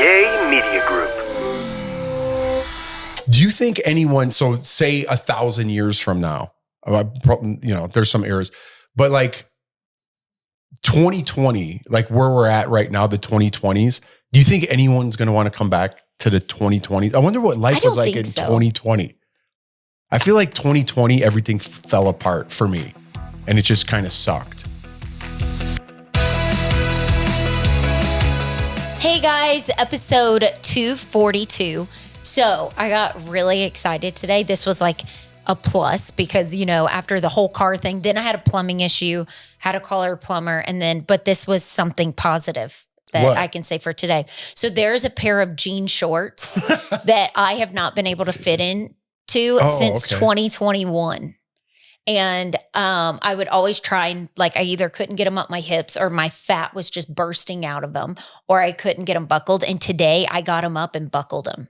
Yay Media Group. Do you think anyone, so say 1,000 years from now, there's some errors, but like 2020, like where we're at right now, the 2020s, do you think anyone's going to want to come back to the 2020s? I wonder what life was like in 2020. I feel like 2020, everything fell apart for me and it just kind of sucked. Hey guys, episode 242. So I got really excited today. This was like a plus because, after the whole car thing, then I had a plumbing issue, had to call our plumber, but this was something positive that I can say for today. So there's a pair of jean shorts that I have not been able to fit into since 2021. And I would always try and I either couldn't get them up my hips or my fat was just bursting out of them or I couldn't get them buckled. And today I got them up and buckled them.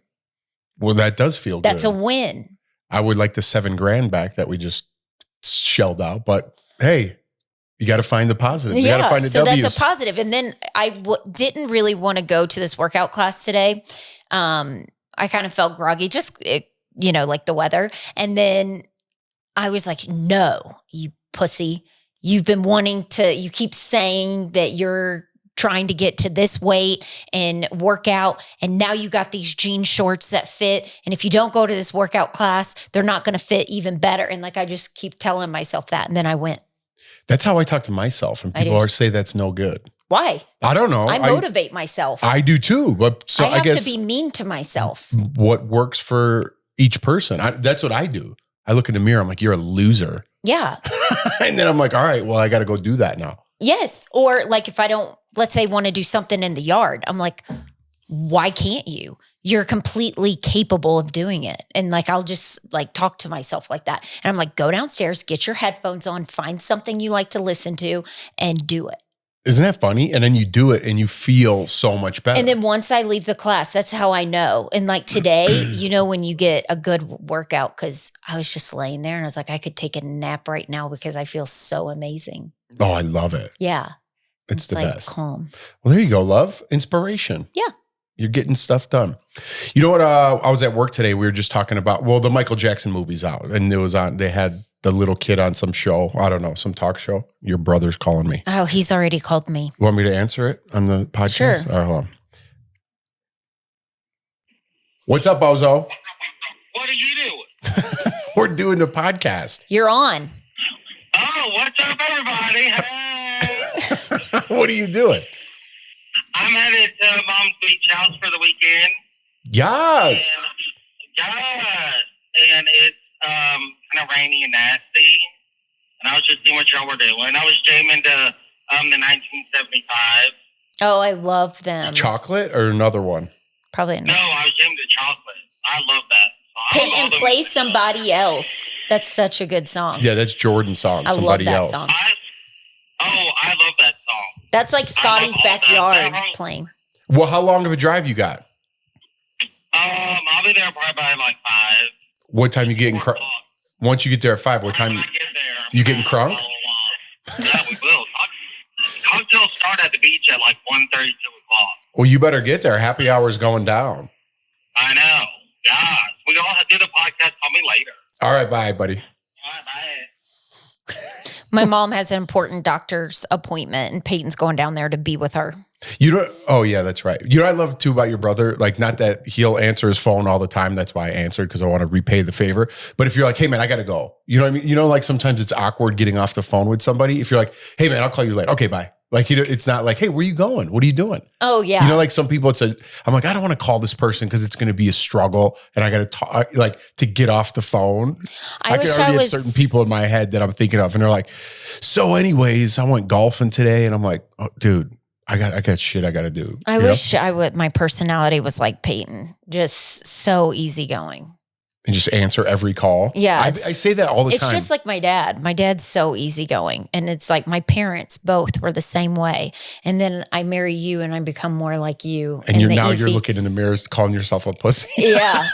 Well, that does feel good. That's a win. I would like the $7,000 back that we just shelled out, but hey, you got to find the positives. You got to find the W's. That's a positive. And then I didn't really want to go to this workout class today. I kind of felt groggy, like the weather. And then I was like, no, you pussy. You keep saying that you're trying to get to this weight and work out. And now you got these jean shorts that fit. And if you don't go to this workout class, they're not going to fit even better. And I just keep telling myself that. And then I went. That's how I talk to myself. And people say that's no good. Why? I don't know. I motivate myself. I do too. But so I guess to be mean to myself. What works for each person. That's what I do. I look in the mirror. I'm like, you're a loser. Yeah. And then I'm like, all right, well, I got to go do that now. Yes. Or if I don't, let's say, want to do something in the yard, I'm like, why can't you? You're completely capable of doing it. And I'll just talk to myself like that. And I'm like, go downstairs, get your headphones on, find something you like to listen to and do it. Isn't that funny? And then you do it and you feel so much better. And then once I leave the class, that's how I know. And today, when you get a good workout, because I was just laying there and I was like, I could take a nap right now because I feel so amazing. Oh, I love it. Yeah. It's the best. Calm. Well, there you go, love. Inspiration. Yeah. You're getting stuff done. You know what? I was at work today. We were just talking about, the Michael Jackson movie's out. And they had the little kid on some show. I don't know, some talk show. Your brother's calling me. Oh, he's already called me. You want me to answer it on the podcast? Sure. All right, hold on. What's up, Bozo? What are you doing? We're doing the podcast. You're on. Oh, what's up, everybody? Hey. What are you doing? I'm headed to Mom's beach house for the weekend. Yes. And it's kind of rainy and nasty. And I was just seeing what y'all were doing. I was jamming to the 1975. Oh, I love them. Chocolate or another one? Probably No, I was jamming to Chocolate. I love that song. Payton, play Somebody Else. That's such a good song. Yeah, that's Jordan's song. I Somebody love that Else. song. I love that song. That's like Scotty's backyard playing. Well, how long of a drive you got? I'll be there probably by 5. What time you getting crunk? Once you get there at 5, what time When I get there, you getting crunk? Yeah, we will. Cocktails start at the beach at 1:30, 2 o'clock. Well, you better get there. Happy hour's going down. I know. Yeah. We all do the podcast. Call me later. All right, bye, buddy. All right, bye. My mom has an important doctor's appointment and Peyton's going down there to be with her. Oh yeah, that's right. You know what I love too about your brother? Not that he'll answer his phone all the time. That's why I answered, because I want to repay the favor. But if you're like, hey man, I got to go. You know what I mean? Sometimes it's awkward getting off the phone with somebody. If you're like, hey man, I'll call you later. Okay, bye. It's not like, hey, where are you going? What are you doing? Oh, yeah. Some people, I'm like, I don't want to call this person because it's going to be a struggle and I got to talk, to get off the phone. I can already have certain people in my head that I'm thinking of and they're like, so anyways, I went golfing today. And I'm like, oh, dude, I got shit I got to do. I wish my personality was like Payton, just so easygoing. And just answer every call. Yeah. I say that all the time. It's just like my dad. My dad's so easygoing. And it's like my parents both were the same way. And then I marry you and I become more like you. And you're looking in the mirrors calling yourself a pussy. Yeah.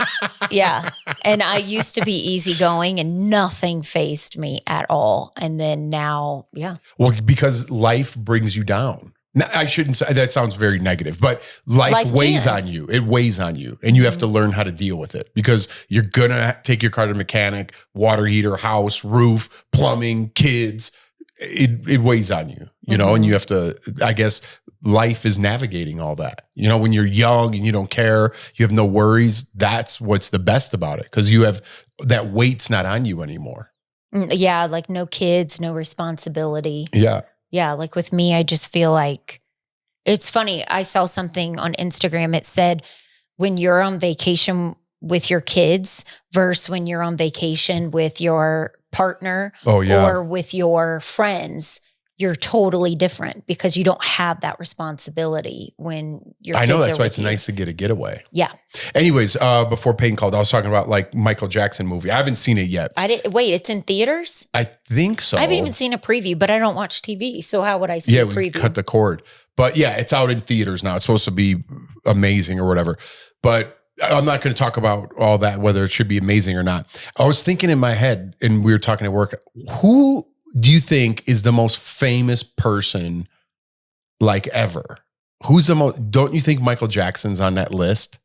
Yeah. And I used to be easygoing and nothing fazed me at all. And then now, yeah. Well, because life brings you down. No, I shouldn't say that. Sounds very negative, but life weighs can. on you. It weighs on you, and you have to learn how to deal with it because you're gonna take your car to the mechanic, water heater, house, roof, plumbing, kids. It weighs on you, you know, and you have to. I guess life is navigating all that. You know, when you're young and you don't care, you have no worries. That's what's the best about it because you have that weight's not on you anymore. Yeah, like no kids, no responsibility. Yeah. Yeah, like with me, I just feel like it's funny. I saw something on Instagram. It said when you're on vacation with your kids versus when you're on vacation with your partner or with your friends, you're totally different because you don't have that responsibility when your kids I know that's are why with it's you. nice to get a getaway. Yeah. Anyways, before Payton called, I was talking about like Michael Jackson movie. I haven't seen it yet. I didn't wait. It's in theaters. I think so. I haven't even seen a preview, but I don't watch TV. So how would I see a we preview? cut the cord. But yeah, it's out in theaters now. It's supposed to be amazing or whatever. But I'm not going to talk about all that, whether it should be amazing or not. I was thinking in my head, and we were talking at work, who do you think is the most famous person like ever? Who's the most? Don't you think Michael Jackson's on that list?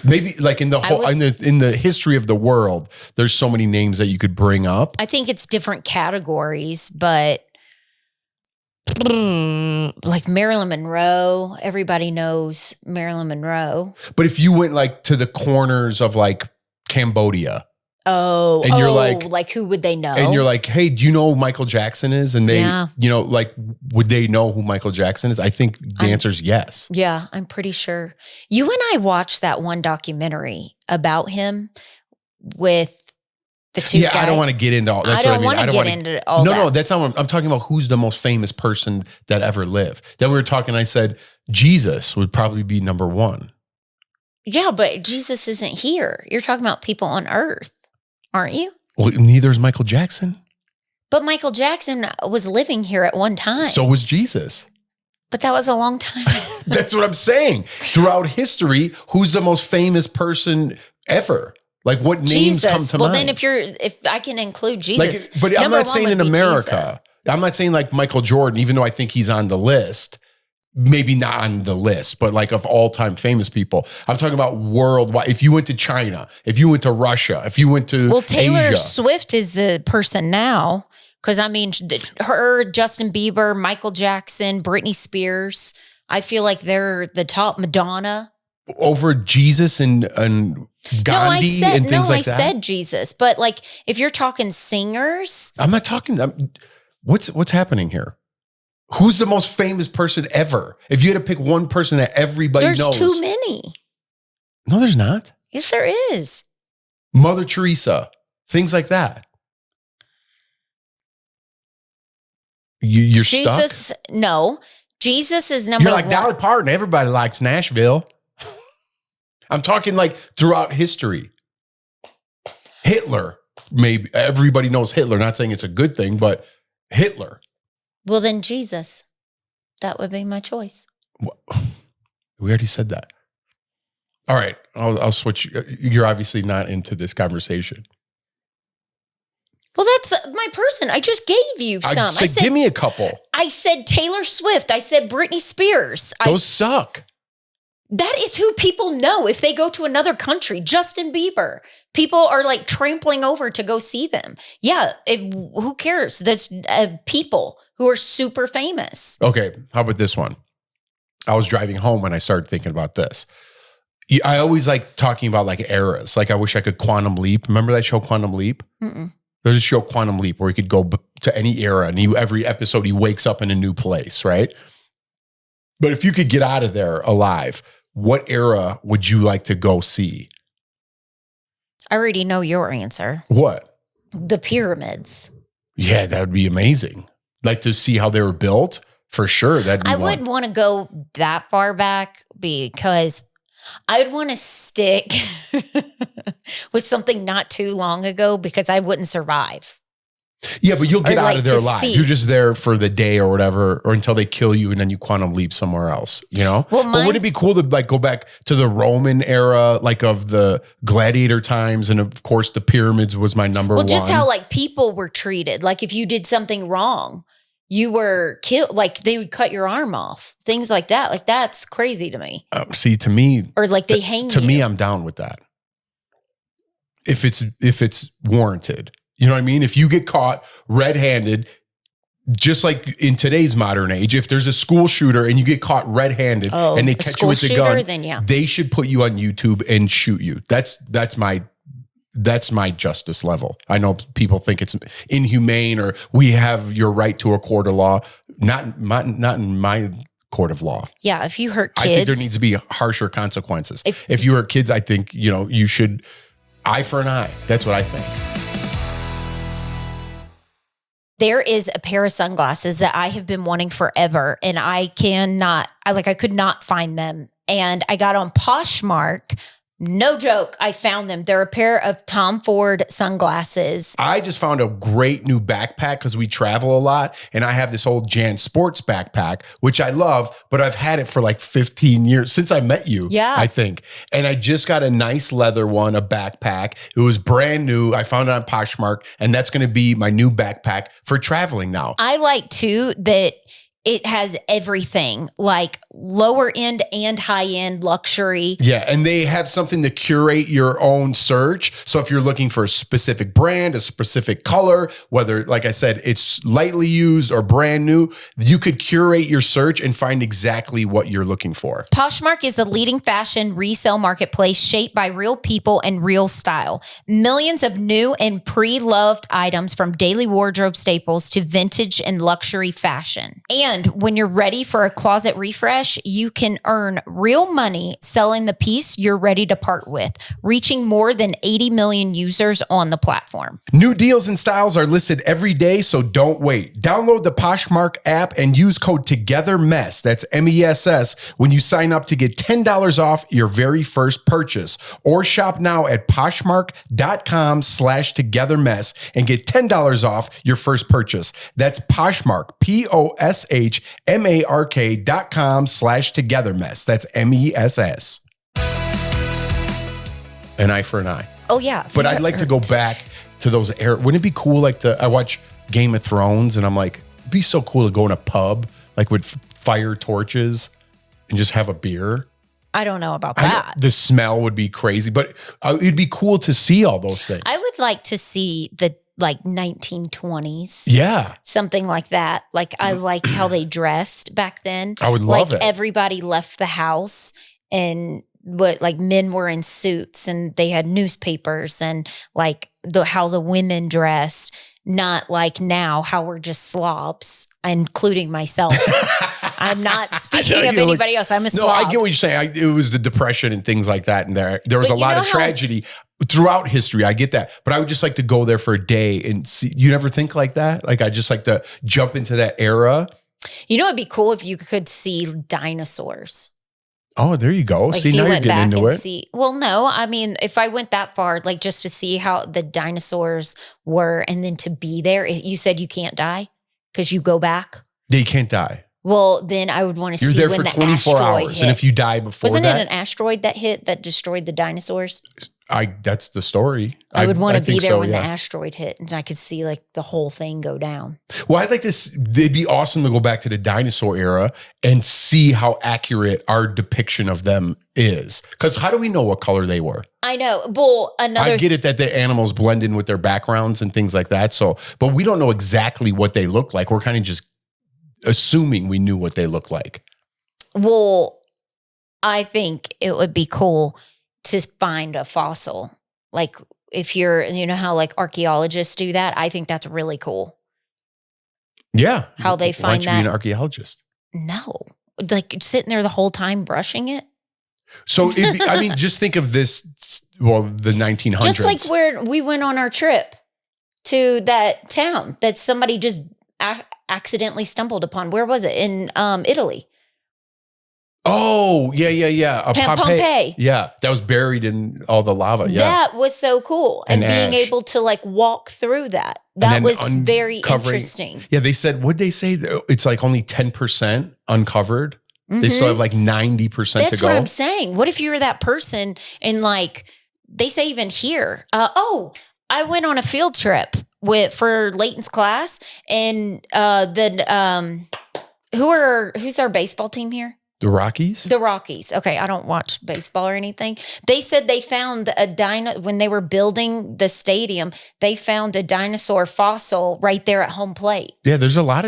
Maybe like in the whole in the history of the world, there's so many names that you could bring up. I think it's different categories, but like Marilyn Monroe, everybody knows Marilyn Monroe. But if you went like to the corners of like Cambodia, and you're like who would they know? and you're like, hey, do you know who Michael Jackson is? And they, you know, like, would they know who Michael Jackson is? I think the answer is yes. Yeah, I'm pretty sure. You and I watched that one documentary about him with the two guys. I don't want to get into all. That's I what I mean. don't want to get into all that. No, that's not. I'm talking about who's the most famous person that ever lived. Then we were talking. I said Jesus would probably be number one. Yeah, but Jesus isn't here. You're talking about people on Earth, aren't you? Well, neither is Michael Jackson. But Michael Jackson was living here at one time. So was Jesus. But that was a long time ago. That's what I'm saying. Throughout history, who's the most famous person ever? Like what names come to mind? Well, then if I can include Jesus. Like, but I'm not saying in America. I'm not saying like Michael Jordan, even though I think he's on the list. Maybe not on the list, but like of all time famous people. I'm talking about worldwide. If you went to China, if you went to Russia, if you went to Taylor Asia. Swift is the person now. Because I mean, her, Justin Bieber, Michael Jackson, Britney Spears. I feel like they're the top. Madonna. Over Jesus and Gandhi and things like that? I said Jesus. But like, if you're talking singers. I'm not talking. What's happening here? Who's the most famous person ever? If you had to pick one person that everybody knows. There's too many. No, there's not. Yes, there is. Mother Teresa. Things like that. You're Jesus, stuck? No. Jesus is number one. You're like Dolly Parton. Everybody likes Nashville. I'm talking like throughout history. Hitler. Maybe everybody knows Hitler. Not saying it's a good thing, but Hitler. Well, then Jesus. That would be my choice. We already said that. All right. I'll switch. You're obviously not into this conversation. Well, that's my person. I just gave you some. I said, give me a couple. I said Taylor Swift. I said Britney Spears. Those suck. That is who people know if they go to another country. Justin Bieber. People are like trampling over to go see them. Yeah, who cares? There's people who are super famous. Okay, how about this one? I was driving home when I started thinking about this. I always like talking about like eras. Like I wish I could quantum leap. Remember that show Quantum Leap? There's a show Quantum Leap where he could go to any era and every episode he wakes up in a new place, right? But if you could get out of there alive, what era would you like to go see? I already know your answer. What? The pyramids. Yeah, that would be amazing. Like to see how they were built, for sure. I wouldn't want to go that far back because I would want to stick with something not too long ago because I wouldn't survive. Yeah, but you'll get out of there alive. See. You're just there for the day or whatever, or until they kill you and then you quantum leap somewhere else, you know? Well, but wouldn't it be cool to like go back to the Roman era, like of the gladiator times? And of course the pyramids was my number one. Well, just how like people were treated. Like if you did something wrong, you were killed, like they would cut your arm off, things like that. Like that's crazy to me. See, to me, or like they hang to you. me, I'm down with that. If it's warranted, you know what I mean? If you get caught red-handed, just like in today's modern age, if there's a school shooter and you get caught red-handed and they catch you with a gun, then they should put you on YouTube and shoot you. That's my justice level. I know people think it's inhumane or we have your right to a court of law. Not in my court of law. Yeah, if you hurt kids. I think there needs to be harsher consequences. If you hurt kids, I think, you should eye for an eye. That's what I think. There is a pair of sunglasses that I have been wanting forever and I could not find them. And I got on Poshmark. No joke. I found them. They're a pair of Tom Ford sunglasses. I just found a great new backpack because we travel a lot. And I have this old Jan Sports backpack, which I love, but I've had it for like 15 years since I met you, I think. And I just got a nice leather one, a backpack. It was brand new. I found it on Poshmark, and that's going to be my new backpack for traveling now. I like too that it has everything, like lower end and high end luxury. Yeah. And they have something to curate your own search. So if you're looking for a specific brand, a specific color, whether, like I said, it's lightly used or brand new, you could curate your search and find exactly what you're looking for. Poshmark is the leading fashion resale marketplace shaped by real people and real style. Millions of new and pre-loved items from daily wardrobe staples to vintage and luxury fashion. And when you're ready for a closet refresh, you can earn real money selling the piece you're ready to part with, reaching more than 80 million users on the platform. New deals and styles are listed every day, so don't wait. Download the Poshmark app and use code Togethermess, that's MESS, when you sign up to get $10 off your very first purchase. Or shop now at Poshmark.com/Togethermess and get $10 off your first purchase. That's Poshmark, POSHMARK.com/Togethermess. That's MESS. An eye for an eye. Oh, yeah. But I'd like to go back to those wouldn't it be cool? Like I watch Game of Thrones and I'm like, it'd be so cool to go in a pub, like with fire torches and just have a beer. I don't know about that. The smell would be crazy, but it'd be cool to see all those things. I would like to see the 1920s. Yeah. Something like that. Like I like how they dressed back then. I would love it. Everybody left the house and men were in suits and they had newspapers and like how the women dressed, not like now how we're just slobs, including myself. I'm not speaking of anybody else. I'm a slob. No, I get what you're saying. It was the Depression and things like that. And there was a lot of tragedy throughout history. I get that. But I would just like to go there for a day and see. You never think like that? Like I just like to jump into that era. You know, it'd be cool if you could see dinosaurs. Oh, there you go. Like see, now you're getting into it. Well, no, I mean, if I went that far, like just to see how the dinosaurs were and then to be there, you said you can't die because you go back? Yeah, you can't die. Well, then I would want to see when the 24 hours. Hit. And if you die before Wasn't it an asteroid that hit that destroyed the dinosaurs? That's the story. I would want to be there when the asteroid hit and I could see like the whole thing go down. Well, I'd like this. It'd be awesome to go back to the dinosaur era and see how accurate our depiction of them is. Because how do we know what color they were? I know. Well, I get it that the animals blend in with their backgrounds and things like that. So, but we don't know exactly what they look like. We're kind of just assuming we knew what they look like. Well, I think it would be cool to find a fossil. Like if you know how like archaeologists do that, I think that's really cool. Yeah. How they find that. Why don't you be an archaeologist? No. Like sitting there the whole time brushing it. So, just think of this, the 1900s. Just like where we went on our trip to that town that somebody just accidentally stumbled upon. Where was it? In Italy. Oh, yeah. Pompeii. Yeah, that was buried in all the lava. Yeah. That was so cool. And being able to like walk through that. That was very interesting. Yeah, they said, what'd they say? It's like only 10% uncovered. Mm-hmm. They still have like 90% to go. That's what I'm saying. What if you were that person and like, they say even here, I went on a field trip for Leighton's class, and who's our baseball team here? The Rockies? The Rockies. Okay, I don't watch baseball or anything. They said they found when they were building the stadium, they found a dinosaur fossil right there at home plate. Yeah, there's a lot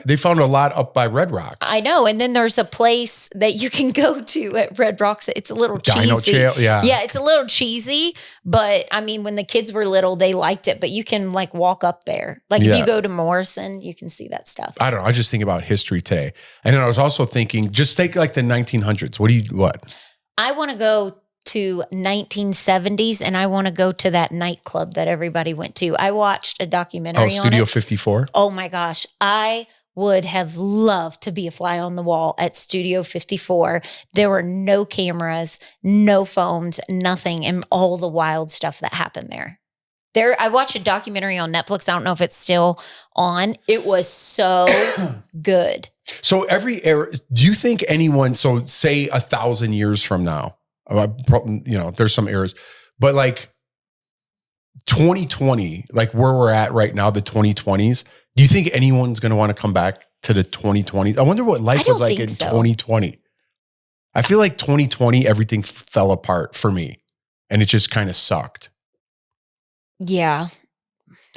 they found a lot up by Red Rocks. I know. And then there's a place that you can go to at Red Rocks. It's a little Dino cheesy. Trail, yeah. Yeah, it's a little cheesy, but I mean, when the kids were little, they liked it, but you can like walk up there. Like if you go to Morrison, you can see that stuff. I don't know. I just think about history today. And then I was also thinking, just take like the 1900s. What? I want to go to 1970s, and I want to go to that nightclub that everybody went to. I watched a documentary on Studio it. 54? Oh my gosh. I would have loved to be a fly on the wall at Studio 54. There were no cameras, no phones, nothing, and all the wild stuff that happened there. I watched a documentary on Netflix. I don't know if it's still on. It was so good. So every era, do you think anyone, so say 1,000 years from now, there's some eras, but like 2020, like where we're at right now, the 2020s, do you think anyone's going to want to come back to the 2020s? I wonder what life was like in 2020. I feel like 2020, everything fell apart for me and it just kind of sucked. Yeah.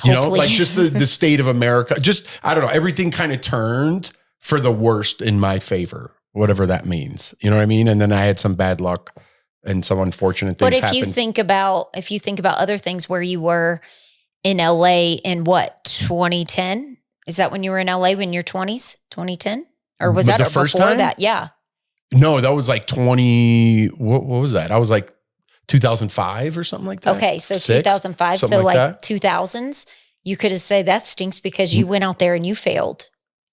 Hopefully. Like just the state of America, just, I don't know, everything kind of turned for the worst in my favor, whatever that means. You know what I mean? And then I had some bad luck and some unfortunate things happened. But if you think about other things where you were in LA in what, 2010? Is that when you were in LA when you're 20s, 2010? Or was that before that? Yeah. No, that was like what was that? I was like 2005 or something like that. Okay, so 2005. So like 2000s, you could have said that stinks because you went out there and you failed.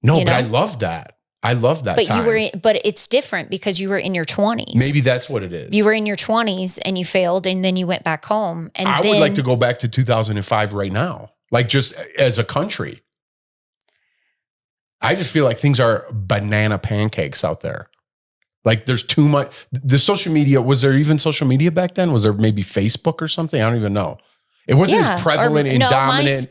No, but I love that. I love that time. But it's different because you were in your 20s. Maybe that's what it is. You were in your 20s and you failed and then you went back home. And I would like to go back to 2005 right now. Like just as a country. I just feel like things are banana pancakes out there. Like there's too much. The social media, was there even social media back then? Was there maybe Facebook or something? I don't even know. It wasn't as prevalent and dominant.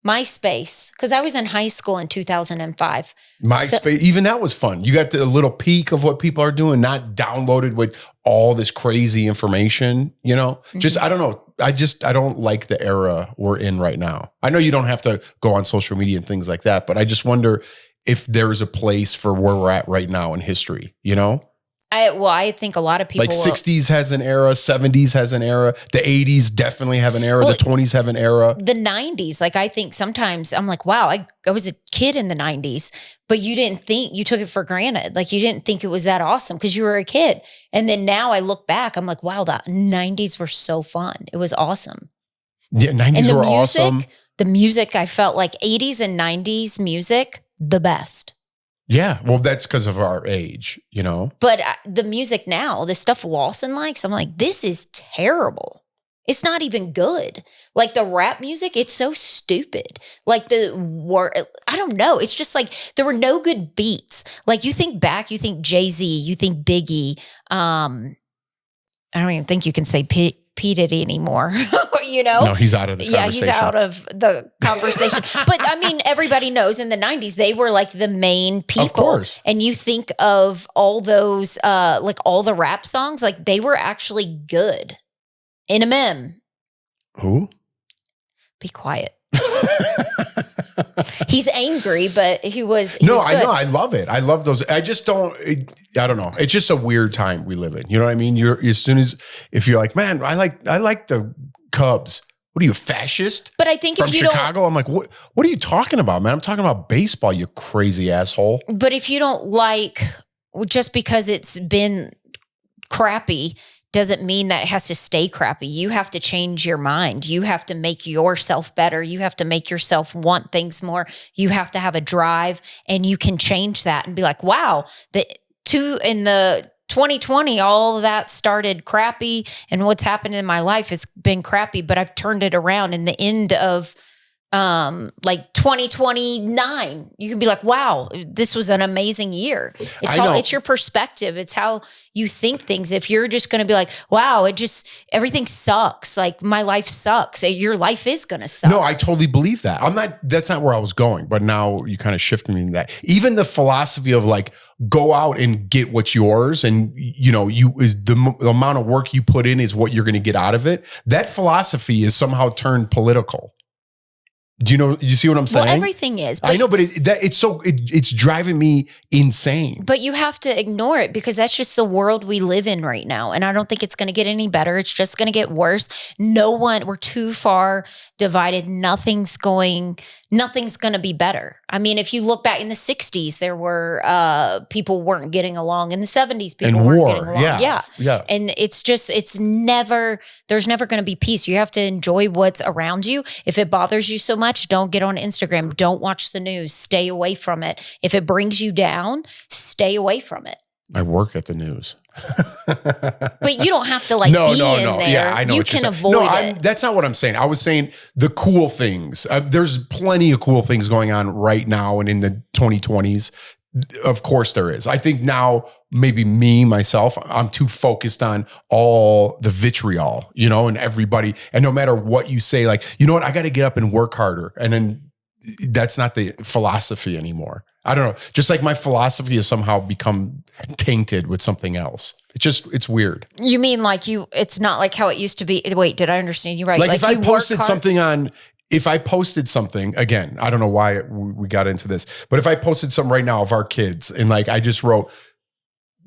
MySpace, because I was in high school in 2005. MySpace, even that was fun. You got a little peek of what people are doing, not downloaded with all this crazy information, Just, I don't know. I don't like the era we're in right now. I know you don't have to go on social media and things like that, but I just wonder if there's a place for where we're at right now in history, I think a lot of people like 60s has an era, 70s has an era, the 80s definitely have an era, the 20s have an era. The 90s, like I think sometimes I'm like, wow, I was a kid in the 90s, but you took it for granted. Like you didn't think it was that awesome because you were a kid. And then now I look back, I'm like, wow, the 90s were so fun. It was awesome. Yeah, 90s were awesome. The music, I felt like 80s and 90s music, the best. Yeah, well, that's because of our age, But the music now, the stuff Lawson likes, I'm like, this is terrible. It's not even good. Like the rap music, it's so stupid. Like I don't know. It's just like there were no good beats. Like you think back, you think Jay-Z, you think Biggie. I don't even think you can say P. Diddy anymore, No, he's out of the conversation. Yeah, he's out of the conversation. But I mean, everybody knows in the 90s, they were like the main people. Of course. And you think of all those, like all the rap songs, like they were actually good. Eminem. Who? Be quiet. He's angry, but he was I know. good. I love it. I love those. I just don't, I don't know. It's just a weird time we live in. You know what I mean? If you're like, man, I like the Cubs. What are you, a fascist? But I think from if you Chicago, I'm like, what are you talking about, man? I'm talking about baseball, you crazy asshole. But if you don't like, just because it's been crappy, doesn't mean that it has to stay crappy. You have to change your mind. You have to make yourself better. You have to make yourself want things more. You have to have a drive, and you can change that and be like, wow, in the 2020, all of that started crappy, and what's happened in my life has been crappy, but I've turned it around. And the end of like 2029, you can be like, wow, this was an amazing year. It's your perspective. It's how you think things. If you're just going to be like, wow, everything sucks. Like my life sucks. Your life is going to suck. No, I totally believe that. That's not where I was going, but now you kind of shifted me in that. Even the philosophy of like, go out and get what's yours. And the amount of work you put in is what you're going to get out of it. That philosophy is somehow turned political. Do you see what I'm saying? Well, everything is. I know, but it's driving me insane. But you have to ignore it because that's just the world we live in right now. And I don't think it's going to get any better. It's just going to get worse. We're too far divided. Nothing's going to be better. I mean, if you look back in the 60s, there were people weren't getting along. In the 70s, people weren't getting along. Yeah. And there's never going to be peace. You have to enjoy what's around you. If it bothers you so much, don't get on Instagram. Don't watch the news. Stay away from it. If it brings you down, stay away from it. I work at the news. But you don't have to be in there. Yeah, I know you can avoid it. That's not what I'm saying. I was saying the cool things. There's plenty of cool things going on right now and in the 2020s. Of course there is. I think now maybe myself, I'm too focused on all the vitriol, and everybody. And no matter what you say, like, you know what, I got to get up and work harder. And then that's not the philosophy anymore. I don't know. Just like my philosophy has somehow become tainted with something else. It's weird. You mean like it's not like how it used to be. Wait, did I understand you right? Like if I posted something again, I don't know why we got into this, but if I posted something right now of our kids and like I just wrote,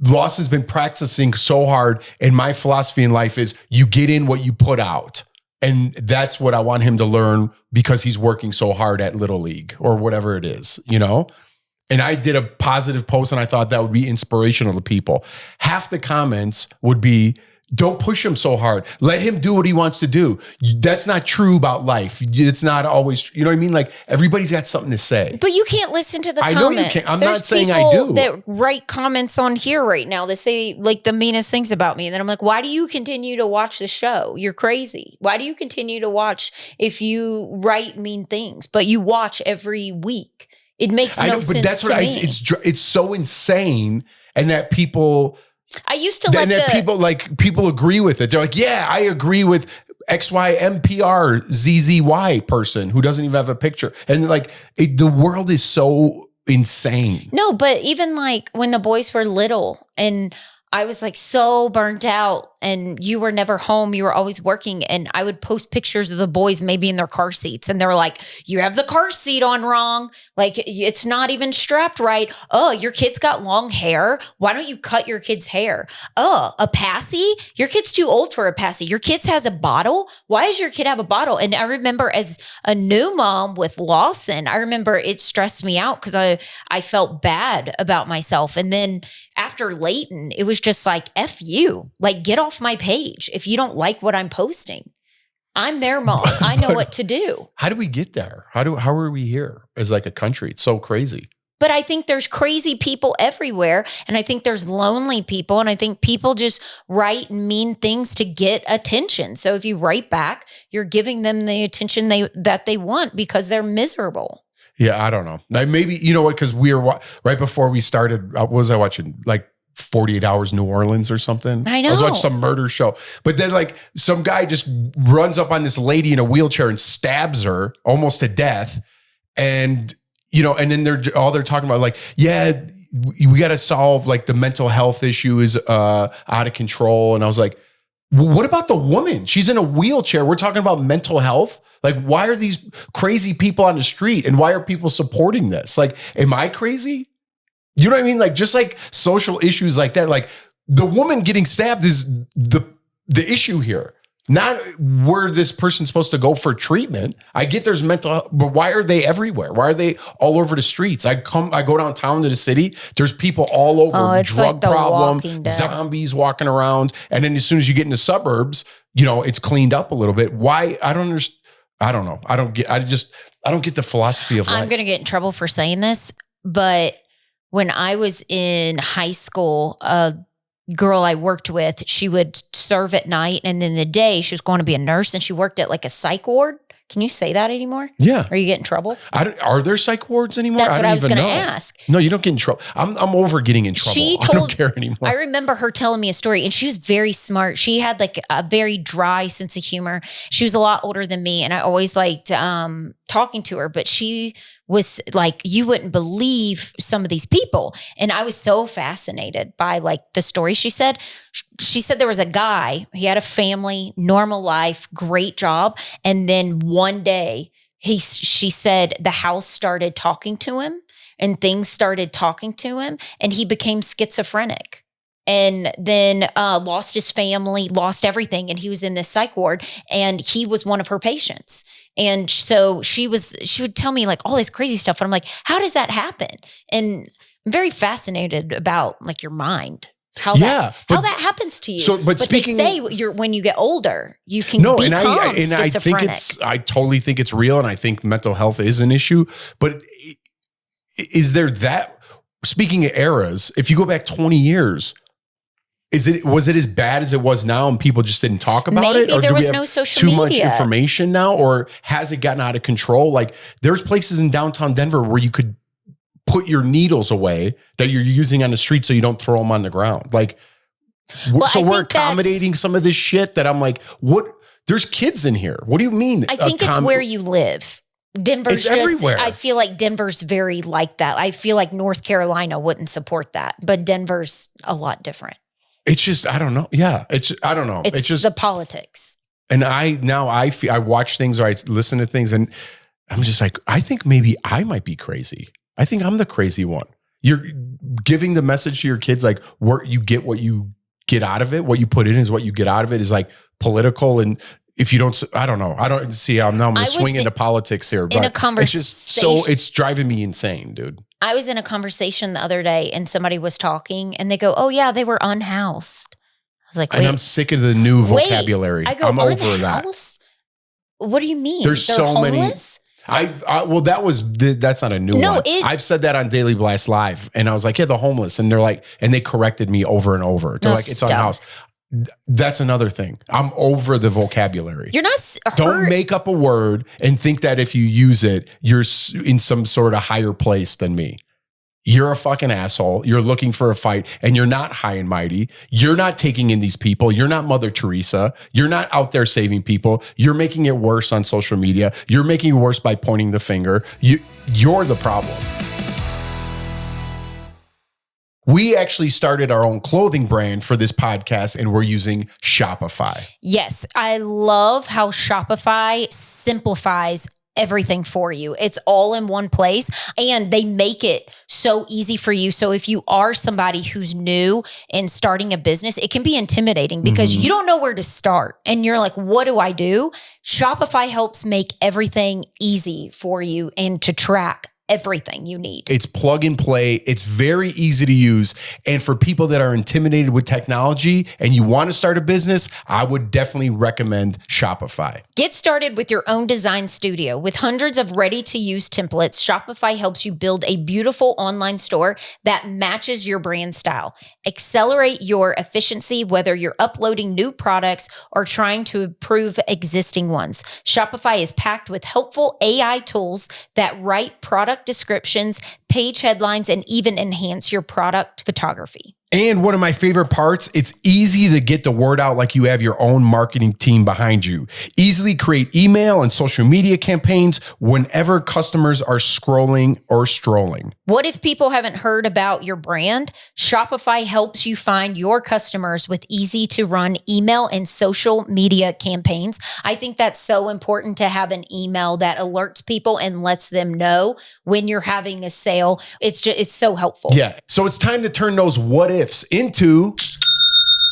Lawson's been practicing so hard and my philosophy in life is you get in what you put out. And that's what I want him to learn because he's working so hard at Little League or whatever it is, And I did a positive post and I thought that would be inspirational to people. Half the comments would be, don't push him so hard. Let him do what he wants to do. That's not true about life. It's not always, you know what I mean? Like everybody's got something to say. But you can't listen to the comments. I know you can't. I'm not saying I do. That write comments on here right now that say like the meanest things about me. And then I'm like, why do you continue to watch the show? You're crazy. Why do you continue to watch if you write mean things, but you watch every week? It makes no sense but that's to me. It's so insane. And that people... I used to let people agree with it. They're like, yeah, I agree with XY MPR ZZY person who doesn't even have a picture. And like the world is so insane. No, but even like when the boys were little and I was like so burnt out and you were never home. You were always working. And I would post pictures of the boys maybe in their car seats. And they're like, you have the car seat on wrong. Like it's not even strapped right. Oh, your kid's got long hair. Why don't you cut your kid's hair? Oh, a passy? Your kid's too old for a passy. Your kid has a bottle. Why does your kid have a bottle? And I remember as a new mom with Lawson, I remember it stressed me out because I felt bad about myself. And then after Layton, it was just like, F you, like get off my page. If you don't like what I'm posting, I'm their mom. I know what to do. How do we get there? How are we here as like a country? It's so crazy. But I think there's crazy people everywhere. And I think there's lonely people. And I think people just write mean things to get attention. So if you write back, you're giving them the attention that they want because they're miserable. Yeah, I don't know. Maybe, you know what, because we were right before we started, what was I watching? Like 48 Hours New Orleans or something. I know. I was watching some murder show. But then like some guy just runs up on this lady in a wheelchair and stabs her almost to death. And, and then they're talking about like, yeah, we got to solve like the mental health issue is out of control. And I was like, what about the woman? She's in a wheelchair. We're talking about mental health. Like, why are these crazy people on the street? And why are people supporting this? Like, am I crazy? You know what I mean? Like, just like social issues like that. Like, the woman getting stabbed is the issue here. Not where this person's supposed to go for treatment. I get there's mental health, but why are they everywhere? Why are they all over the streets? I go downtown to the city. There's people all over, drug problem, zombies walking around. And then as soon as you get in the suburbs, it's cleaned up a little bit. Why? I don't understand. I don't know. I don't get the philosophy of life. I'm going to get in trouble for saying this, but when I was in high school, a girl I worked with, she would serve at night. And in the day, she was going to be a nurse and she worked at like a psych ward. Can you say that anymore? Yeah. Are you getting in trouble? Are there psych wards anymore? That's what I was going to ask. No, you don't get in trouble. I'm over getting in trouble. I don't care anymore. I remember her telling me a story, and she was very smart. She had like a very dry sense of humor. She was a lot older than me, and I always liked talking to her, but she was like, you wouldn't believe some of these people. And I was so fascinated by like the story she said. She said there was a guy, he had a family, normal life, great job. And then one day she said the house started talking to him and things started talking to him and he became schizophrenic. And then lost his family, lost everything. And he was in this psych ward and he was one of her patients. And so she would tell me like all this crazy stuff. And I'm like, how does that happen? And I'm very fascinated about like your mind. How that happens to you. So, but speaking, they say when you get older, you can become schizophrenic. I totally think it's real. And I think mental health is an issue, but is there that, speaking of eras, if you go back 20 years, was it as bad as it was now and people just didn't talk about it? Or there was no social too media. Much information now? Or has it gotten out of control? Like there's places in downtown Denver where you could put your needles away that you're using on the street so you don't throw them on the ground. Like, so we're accommodating some of this shit that I'm like, what? There's kids in here. What do you mean? I think it's where you live. Denver's just everywhere. I feel like Denver's very like that. I feel like North Carolina wouldn't support that, but Denver's a lot different. It's just, I don't know. Yeah. I don't know. It's just the politics. And I watch things or I listen to things and I'm just like, I think maybe I might be crazy. I think I'm the crazy one. You're giving the message to your kids, like you get what you get out of it. What you put in is what you get out of it is like political. And if you don't, I don't know. I don't see how now I'm going to swing into politics here. But in a conversation, it's just it's driving me insane, dude. I was in a conversation the other day and somebody was talking and they go, oh yeah, they were unhoused. I was like, wait. And I'm sick of the new vocabulary. I'm over that. What do you mean? There's They're so homeless? many. That's not a new one. I've said that on Daily Blast Live and I was like, yeah, the homeless. And they're like, and they corrected me over and over. They're like, it's unhoused. That's another thing. I'm over the vocabulary. You're not Don't make up a word and think that if you use it, you're in some sort of higher place than me. You're a fucking asshole. You're looking for a fight and you're not high and mighty. You're not taking in these people. You're not Mother Teresa. You're not out there saving people. You're making it worse on social media. You're making it worse by pointing the finger. You're the problem. We actually started our own clothing brand for this podcast and we're using Shopify. Yes, I love how Shopify simplifies everything for you. It's all in one place and they make it so easy for you. So if you are somebody who's new and starting a business, it can be intimidating because you don't know where to start and you're like, what do I do? Shopify helps make everything easy for you and to track everything you need. It's plug and play. It's very easy to use. And for people that are intimidated with technology and you want to start a business, I would definitely recommend Shopify. Get started with your own design studio. With hundreds of ready-to-use templates, Shopify helps you build a beautiful online store that matches your brand style. Accelerate your efficiency, whether you're uploading new products or trying to improve existing ones. Shopify is packed with helpful AI tools that write product descriptions, page headlines, and even enhance your product photography. And one of my favorite parts, it's easy to get the word out like you have your own marketing team behind you. Easily create email and social media campaigns whenever customers are scrolling or strolling. What if people haven't heard about your brand? Shopify helps you find your customers with easy to run email and social media campaigns. I think that's so important to have an email that alerts people and lets them know when you're having a sale. It's so helpful. Yeah. So it's time to turn those what ifs into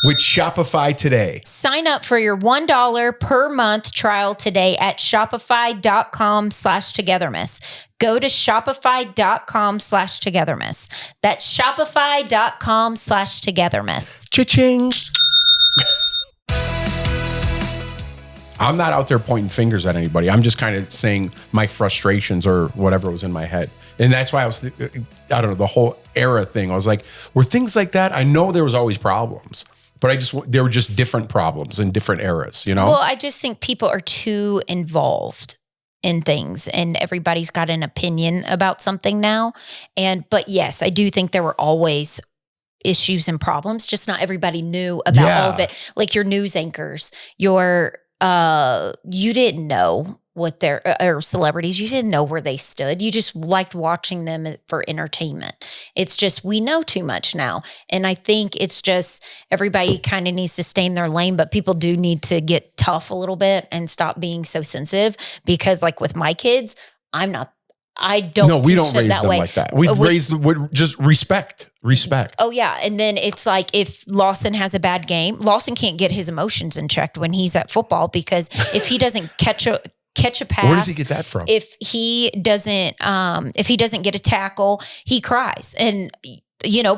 with Shopify today. Sign up for your $1 per month trial today at shopify.com/togetherness. Go to shopify.com/togetherness. That's shopify.com/togetherness. Cha-ching. I'm not out there pointing fingers at anybody. I'm just kind of saying my frustrations or whatever was in my head. And that's why I was, I don't know, the whole era thing. I was like, were things like that? I know there was always problems, but there were just different problems in different eras, you know? Well, I just think people are too involved in things, and everybody's got an opinion about something now. But yes, I do think there were always issues and problems, just not everybody knew about all of it. Like your news anchors, you didn't know what or celebrities, you didn't know where they stood. You just liked watching them for entertainment. It's just, we know too much now. And I think it's just, everybody kind of needs to stay in their lane, but people do need to get tough a little bit and stop being so sensitive, because like with my kids, I don't. No, we don't them raise that them way. like that. We raise them with just respect. Oh yeah. And then it's like, if Lawson has a bad game, Lawson can't get his emotions in check when he's at football, because if he doesn't catch a pass. Where does he get that from? If he doesn't get a tackle, he cries. And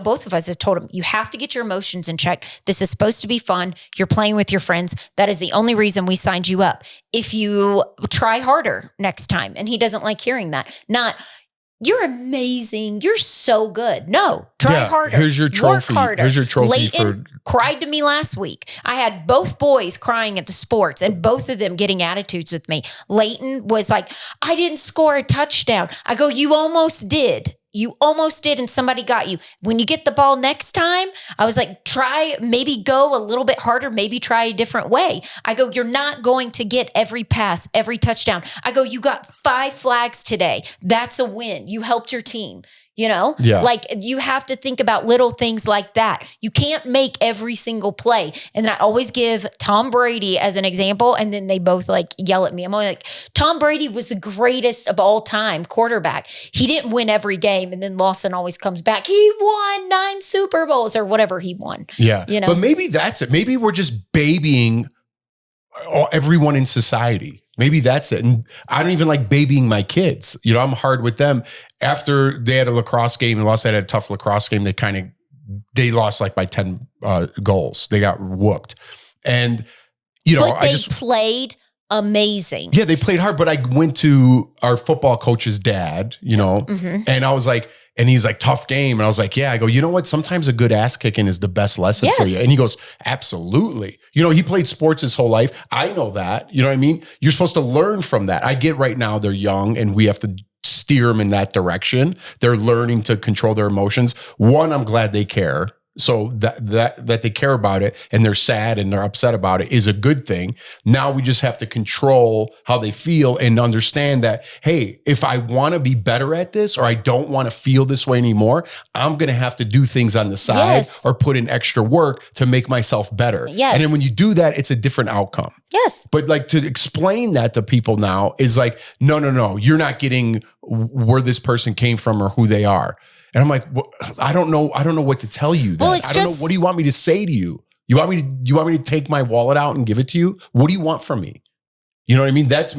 both of us have told him, you have to get your emotions in check. This is supposed to be fun. You're playing with your friends. That is the only reason we signed you up. If you try harder next time, and he doesn't like hearing that, not, you're amazing, you're so good. No, try harder. Here's your trophy. Work harder. Here's your trophy. Leighton cried to me last week. I had both boys crying at the sports, and both of them getting attitudes with me. Leighton was like, I didn't score a touchdown. I go, you almost did. You almost did, and somebody got you. When you get the ball next time, I was like, maybe go a little bit harder, maybe try a different way. I go, you're not going to get every pass, every touchdown. I go, you got 5 flags today. That's a win. You helped your team. Like you have to think about little things like that. You can't make every single play. And I always give Tom Brady as an example. And then they both like yell at me. I'm always like, Tom Brady was the greatest of all time quarterback. He didn't win every game. And then Lawson always comes back. He won 9 Super Bowls or whatever he won. Yeah. But maybe that's it. Maybe we're just babying everyone in society. Maybe that's it. And I don't even like babying my kids. I'm hard with them. After they had a lacrosse game and lost, they had a tough lacrosse game. They lost like by 10 goals. They got whooped. And, but they played amazing. Yeah, they played hard. But I went to our football coach's dad, and I was like, and he's like, tough game. And I was like, yeah, I go, you know what? Sometimes a good ass kicking is the best lesson for you. And he goes, absolutely. He played sports his whole life. I know that. You know what I mean? You're supposed to learn from that. I get right now they're young and we have to steer them in that direction. They're learning to control their emotions. One, I'm glad they care. So that they care about it and they're sad and they're upset about it is a good thing. Now we just have to control how they feel and understand that, hey, if I want to be better at this or I don't want to feel this way anymore, I'm going to have to do things on the side or put in extra work to make myself better. Yes. And then when you do that, it's a different outcome. Yes. But like to explain that to people now is like, no, you're not getting where this person came from or who they are. And I'm like, well, I don't know what to tell you. Then. Well, I don't know. What do you want me to say to you? You want me to take my wallet out and give it to you? What do you want from me? You know what I mean? That's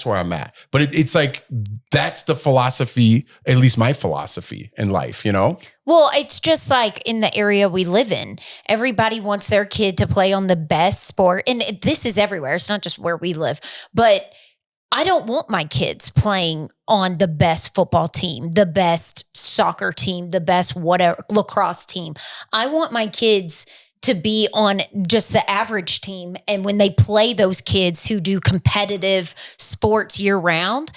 where I'm at. But it's like, that's the philosophy, at least my philosophy in life, Well, it's just like in the area we live in, everybody wants their kid to play on the best sport. And this is everywhere. It's not just where we live, but I don't want my kids playing on the best football team, the best soccer team, the best whatever lacrosse team. I want my kids to be on just the average team. And when they play those kids who do competitive sports year round,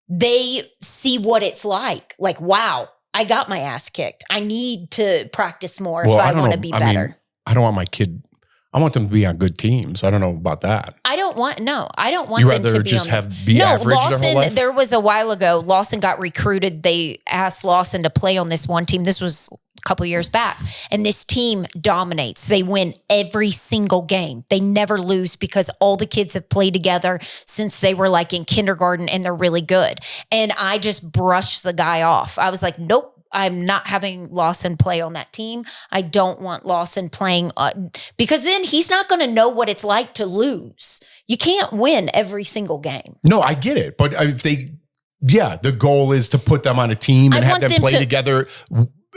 they see what it's like. Like, wow, I got my ass kicked. I need to practice more if I want to be better. I don't want my kid. I want them to be on good teams. I don't know about that. I don't want them to be average their whole life? There was a while ago, Lawson got recruited. They asked Lawson to play on this one team. This was a couple years back. And this team dominates. They win every single game. They never lose because all the kids have played together since they were like in kindergarten and they're really good. And I just brushed the guy off. I was like, nope. I'm not having Lawson play on that team. I don't want Lawson playing because then he's not going to know what it's like to lose. You can't win every single game. No, I get it. But if the goal is to put them on a team and have them play together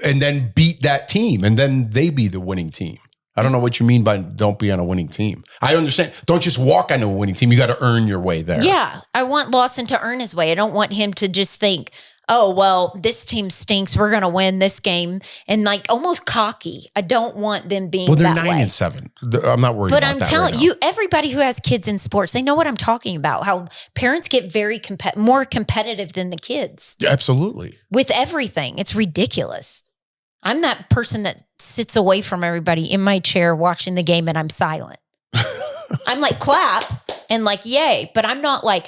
and then beat that team and then they be the winning team. I don't know what you mean by don't be on a winning team. I understand. Don't just walk on a winning team. You got to earn your way there. Yeah. I want Lawson to earn his way. I don't want him to just think, oh, well, this team stinks. We're going to win this game. And like almost cocky. I don't want them being Well, they're that 9 way. and 7. I'm not worried But about I'm that telling right you, everybody who has kids in sports, they know what I'm talking about. How parents get very more competitive than the kids now. Absolutely. with everything. It's ridiculous. I'm that person that sits away from everybody in my chair watching the game and I'm silent. I'm like, clap and like, yay. But I'm not like,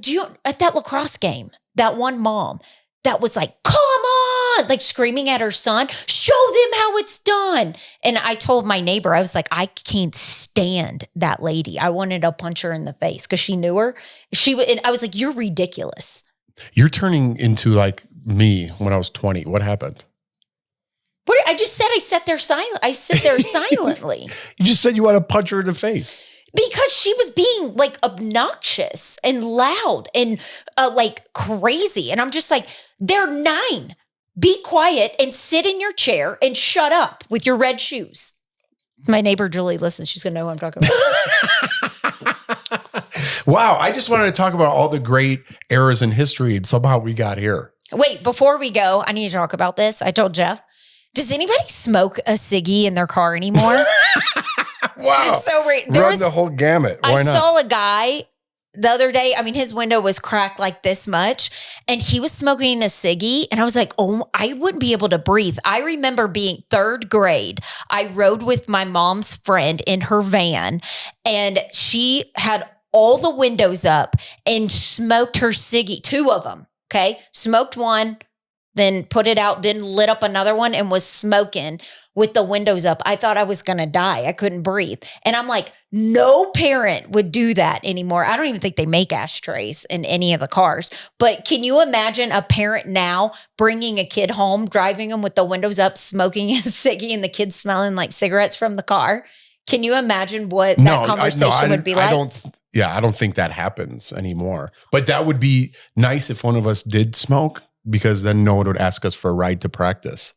do you, at that lacrosse game, that one mom that was like, come on, like screaming at her son, show them how it's done. And I told my neighbor, I was like, I can't stand that lady. I wanted to punch her in the face because she knew her. And I was like, you're ridiculous. You're turning into like me when I was 20. What happened? What I just said, I sit there silently. You just said you want to punch her in the face. Because she was being like obnoxious and loud and like crazy. And I'm just like, they're 9. Be quiet and sit in your chair and shut up with your red shoes. My neighbor, Julie, listens. She's going to know who I'm talking about. Wow. I just wanted to talk about all the great eras in history and somehow we got here. Wait, before we go, I need to talk about this. I told Jeff, does anybody smoke a Siggy in their car anymore? Wow. It's so weird. Run the whole gamut. Why not? I saw a guy the other day. I mean, his window was cracked like this much and he was smoking a Siggy. And I was like, oh, I wouldn't be able to breathe. I remember being 3rd grade. I rode with my mom's friend in her van and she had all the windows up and smoked her Siggy, 2 of them. Okay. Smoked one, then put it out, then lit up another one and was smoking with the windows up. I thought I was going to die. I couldn't breathe. And I'm like, no parent would do that anymore. I don't even think they make ashtrays in any of the cars. But can you imagine a parent now bringing a kid home, driving them with the windows up, smoking a Siggy and the kids smelling like cigarettes from the car? Can you imagine what that conversation would be like? I don't think that happens anymore. But that would be nice if one of us did smoke, because then no one would ask us for a ride to practice.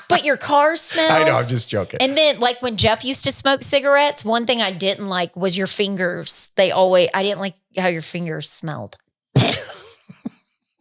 But your car smells. I know, I'm just joking. And then like when Jeff used to smoke cigarettes, one thing I didn't like was your fingers. I didn't like how your fingers smelled.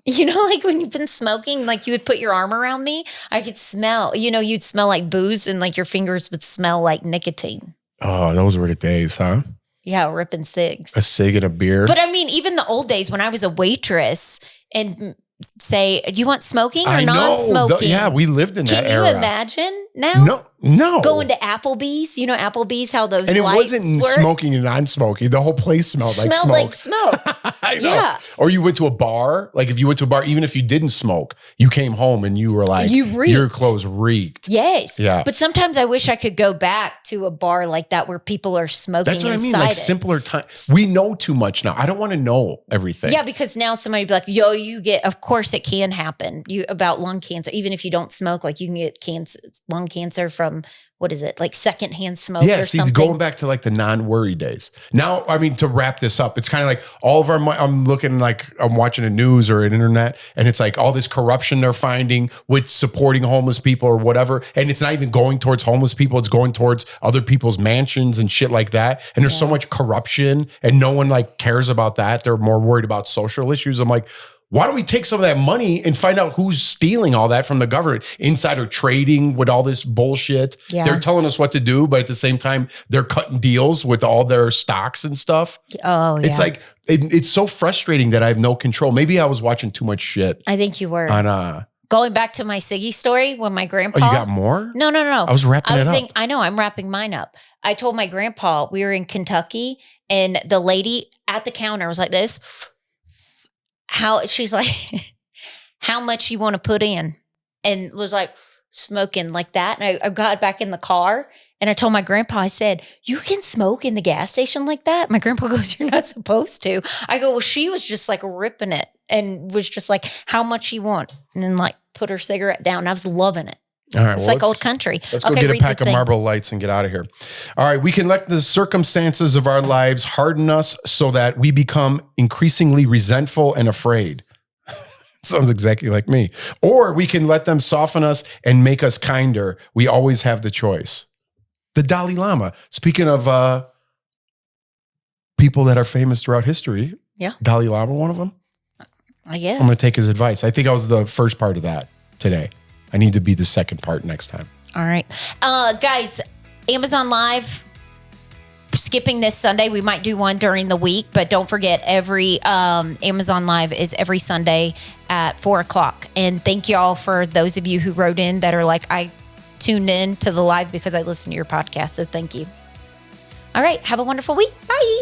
You know, like when you've been smoking, like you would put your arm around me, I could smell, you'd smell like booze and like your fingers would smell like nicotine. Oh, those were the days, huh? Yeah, ripping cigs. A cig and a beer. But I mean, even the old days when I was a waitress and say, do you want smoking or non-smoking? Yeah, we lived in that era. Can you imagine now? No. Going to Applebee's, Applebee's, how those and it lights wasn't work? Smoking and non-smoking. The whole place smelled like smoke. Like smoke. I know. Yeah. Or you went to a bar. Like if you went to a bar, even if you didn't smoke, you came home and you were like, your clothes reeked. Yes. Yeah. But sometimes I wish I could go back to a bar like that where people are smoking. That's what I mean. Like simpler time. We know too much now. I don't want to know everything. Yeah, because now somebody would be like, yo, of course it can happen. About lung cancer. Even if you don't smoke, like you can get lung cancer from, what is it? Like secondhand smoke or something. Going back to like the non-worry days. Now, I mean, to wrap this up, it's kind of like all of our, I'm looking like I'm watching the news or an internet and it's like all this corruption they're finding with supporting homeless people or whatever. And it's not even going towards homeless people. It's going towards other people's mansions and shit like that. And there's so much corruption and no one like cares about that. They're more worried about social issues. I'm like, why don't we take some of that money and find out who's stealing all that from the government? Insider trading with all this bullshit. Yeah. They're telling us what to do, but at the same time, they're cutting deals with all their stocks and stuff. Oh, yeah. It's like, it's so frustrating that I have no control. Maybe I was watching too much shit. I think you were. On going back to my Siggy story when my grandpa. Oh, you got more? No. I was wrapping it up. I know, I'm wrapping mine up. I told my grandpa we were in Kentucky and the lady at the counter was like this. She's like, how much you want to put in? And was like smoking like that. And I got back in the car and I told my grandpa, I said, you can smoke in the gas station like that? My grandpa goes, you're not supposed to. I go, well, she was just like ripping it and was just like, how much you want? And then like put her cigarette down. I was loving it. All right, it's like old country. Let's go get a pack of Marlboro Lights and get out of here. All right, we can let the circumstances of our lives harden us so that we become increasingly resentful and afraid. Sounds exactly like me. Or we can let them soften us and make us kinder. We always have the choice. The Dalai Lama. Speaking of people that are famous throughout history, Dalai Lama, one of them. Yeah. I'm going to take his advice. I think I was the first part of that today. I need to be the second part next time. All right. Guys, Amazon Live, skipping this Sunday. We might do one during the week, but don't forget every Amazon Live is every Sunday at 4:00. And thank y'all for those of you who wrote in that are like, I tuned in to the live because I listened to your podcast. So thank you. All right. Have a wonderful week. Bye.